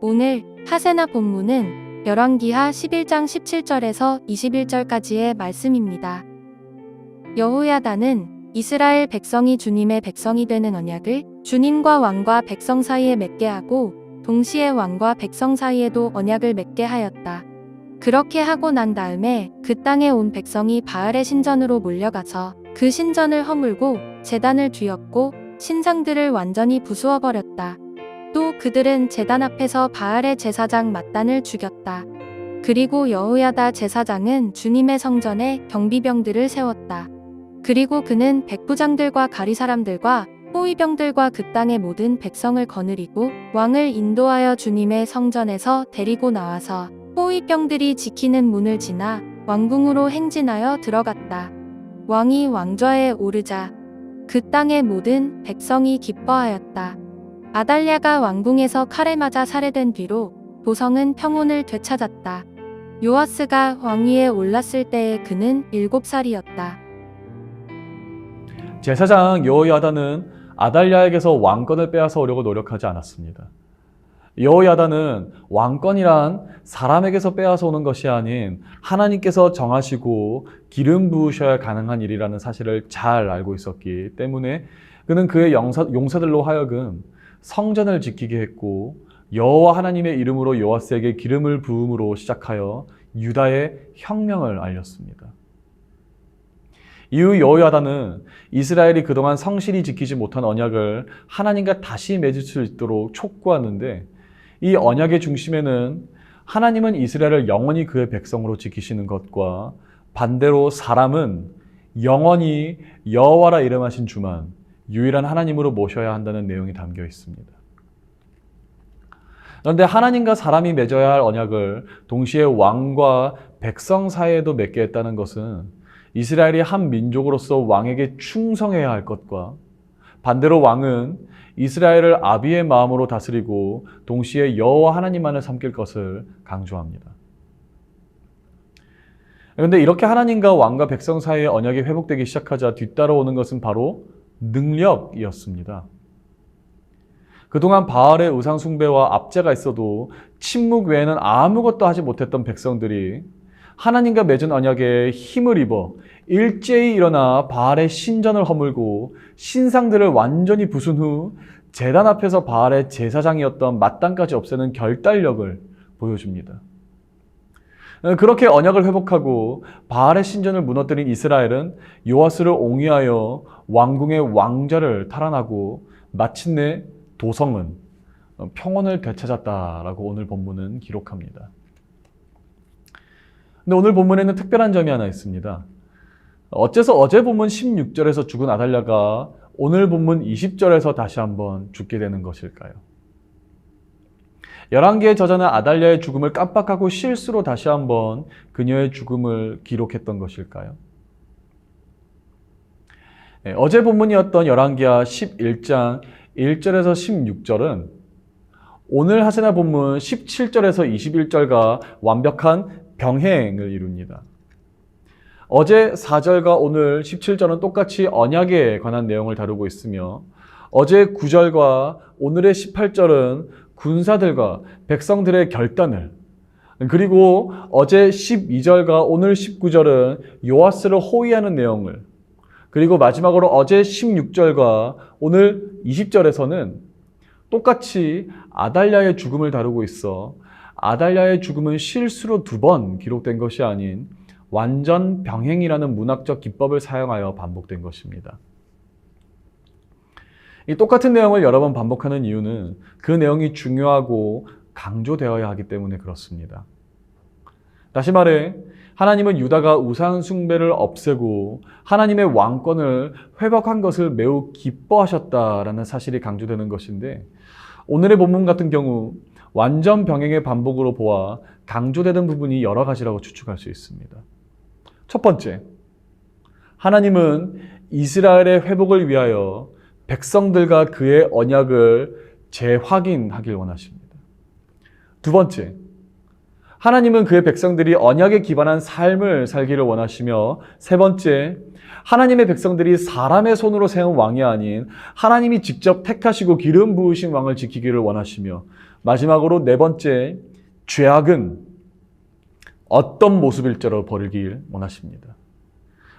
오늘 하세나 본문은 열왕기하 11장 17절에서 21절까지의 말씀입니다. 여호야다는 이스라엘 백성이 주님의 백성이 되는 언약을 주님과 왕과 백성 사이에 맺게 하고 동시에 왕과 백성 사이에도 언약을 맺게 하였다. 그렇게 하고 난 다음에 그 땅에 온 백성이 바알의 신전으로 몰려가서 그 신전을 허물고 제단을 뒤엎고 신상들을 완전히 부수어 버렸다. 또 그들은 제단 앞에서 바알의 제사장 맏단을 죽였다. 그리고 여호야다 제사장은 주님의 성전에 경비병들을 세웠다. 그리고 그는 백부장들과 가리사람들과 호위병들과 그 땅의 모든 백성을 거느리고 왕을 인도하여 주님의 성전에서 데리고 나와서 호위병들이 지키는 문을 지나 왕궁으로 행진하여 들어갔다. 왕이 왕좌에 오르자 그 땅의 모든 백성이 기뻐하였다. 아달랴가 왕궁에서 칼에 맞아 살해된 뒤로 도성은 평온을 되찾았다. 요아스가 왕위에 올랐을 때에 그는 7살이었다. 제사장 여호야다는 아달랴에게서 왕권을 빼앗아 오려고 노력하지 않았습니다. 여호야다는 왕권이란 사람에게서 빼앗아 오는 것이 아닌 하나님께서 정하시고 기름 부으셔야 가능한 일이라는 사실을 잘 알고 있었기 때문에 그는 그의 용사들로 하여금 성전을 지키게 했고 여호와 하나님의 이름으로 요아스에게 기름을 부음으로 시작하여 유다의 혁명을 알렸습니다. 이후 여호야다는 이스라엘이 그동안 성실히 지키지 못한 언약을 하나님과 다시 맺을 수 있도록 촉구하는데 이 언약의 중심에는 하나님은 이스라엘을 영원히 그의 백성으로 지키시는 것과 반대로 사람은 영원히 여호와라 이름하신 주만 유일한 하나님으로 모셔야 한다는 내용이 담겨 있습니다. 그런데 하나님과 사람이 맺어야 할 언약을 동시에 왕과 백성 사이에도 맺게 했다는 것은 이스라엘이 한 민족으로서 왕에게 충성해야 할 것과 반대로 왕은 이스라엘을 아비의 마음으로 다스리고 동시에 여호와 하나님만을 섬길 것을 강조합니다. 그런데 이렇게 하나님과 왕과 백성 사이의 언약이 회복되기 시작하자 뒤따라오는 것은 바로 능력이었습니다. 그동안 바알의 우상 숭배와 압제가 있어도 침묵 외에는 아무것도 하지 못했던 백성들이 하나님과 맺은 언약에 힘을 입어 일제히 일어나 바알의 신전을 허물고 신상들을 완전히 부순 후 제단 앞에서 바알의 제사장이었던 맏단까지 없애는 결단력을 보여줍니다. 그렇게 언약을 회복하고 바알의 신전을 무너뜨린 이스라엘은 요아스를 옹위하여 왕궁의 왕좌를 탈환하고 마침내 도성은 평온을 되찾았다라고 오늘 본문은 기록합니다. 근데 오늘 본문에는 특별한 점이 하나 있습니다. 어째서 어제 본문 16절에서 죽은 아달랴가 오늘 본문 20절에서 다시 한번 죽게 되는 것일까요? 열왕기의 저자는 아달랴의 죽음을 깜빡하고 실수로 다시 한번 그녀의 죽음을 기록했던 것일까요? 어제 본문이었던 열왕기하 11장 1절에서 16절은 오늘 하세나 본문 17절에서 21절과 완벽한 병행을 이룹니다. 어제 4절과 오늘 17절은 똑같이 언약에 관한 내용을 다루고 있으며 어제 9절과 오늘의 18절은 군사들과 백성들의 결단을, 그리고 어제 12절과 오늘 19절은 요아스를 호위하는 내용을, 그리고 마지막으로 어제 16절과 오늘 20절에서는 똑같이 아달랴의 죽음을 다루고 있어 아달랴의 죽음은 실수로 2번 기록된 것이 아닌 완전 병행이라는 문학적 기법을 사용하여 반복된 것입니다. 이 똑같은 내용을 여러 번 반복하는 이유는 그 내용이 중요하고 강조되어야 하기 때문에 그렇습니다. 다시 말해 하나님은 유다가 우상 숭배를 없애고 하나님의 왕권을 회복한 것을 매우 기뻐하셨다라는 사실이 강조되는 것인데 오늘의 본문 같은 경우 완전 병행의 반복으로 보아 강조되는 부분이 여러 가지라고 추측할 수 있습니다. 첫 번째, 하나님은 이스라엘의 회복을 위하여 백성들과 그의 언약을 재확인하길 원하십니다. 두 번째, 하나님은 그의 백성들이 언약에 기반한 삶을 살기를 원하시며 세 번째, 하나님의 백성들이 사람의 손으로 세운 왕이 아닌 하나님이 직접 택하시고 기름 부으신 왕을 지키기를 원하시며, 마지막으로 네 번째, 죄악은 어떤 모습일지로 버리길 원하십니다.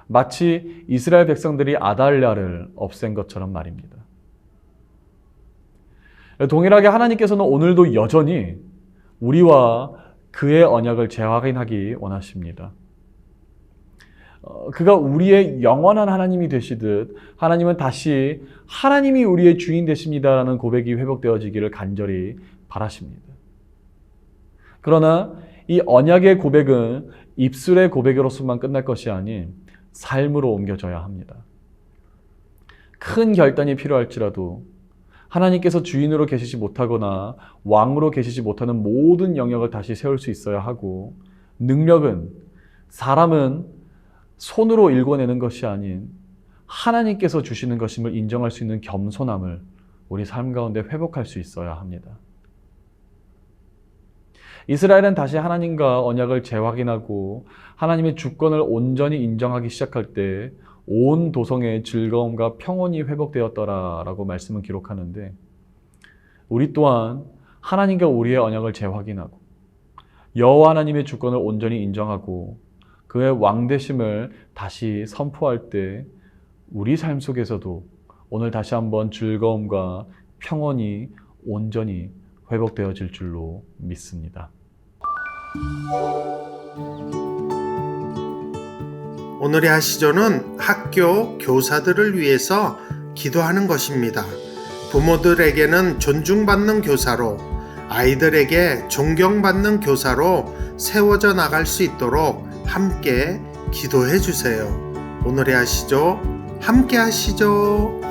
마치 이스라엘 백성들이 아달랴를 없앤 것처럼 말입니다. 동일하게 하나님께서는 오늘도 여전히 우리와 그의 언약을 재확인하기 원하십니다. 그가 우리의 영원한 하나님이 되시듯 하나님은 다시 하나님이 우리의 주인 되십니다라는 고백이 회복되어지기를 간절히 바라십니다. 그러나 이 언약의 고백은 입술의 고백으로서만 끝날 것이 아닌 삶으로 옮겨져야 합니다. 큰 결단이 필요할지라도 하나님께서 주인으로 계시지 못하거나 왕으로 계시지 못하는 모든 영역을 다시 세울 수 있어야 하고, 능력은, 사람은 손으로 일궈내는 것이 아닌 하나님께서 주시는 것임을 인정할 수 있는 겸손함을 우리 삶 가운데 회복할 수 있어야 합니다. 이스라엘은 다시 하나님과 언약을 재확인하고 하나님의 주권을 온전히 인정하기 시작할 때 온 도성의 즐거움과 평온이 회복되었더라라고 말씀은 기록하는데, 우리 또한 하나님과 우리의 언약을 재확인하고 여호와 하나님의 주권을 온전히 인정하고 그의 왕되심을 다시 선포할 때 우리 삶 속에서도 오늘 다시 한번 즐거움과 평온이 온전히 회복되어질 줄로 믿습니다. 오늘의 하시조는 학교 교사들을 위해서 기도하는 것입니다. 부모들에게는 존중받는 교사로, 아이들에게 존경받는 교사로 세워져 나갈 수 있도록 함께 기도해 주세요. 오늘의 하시조 함께 하시죠.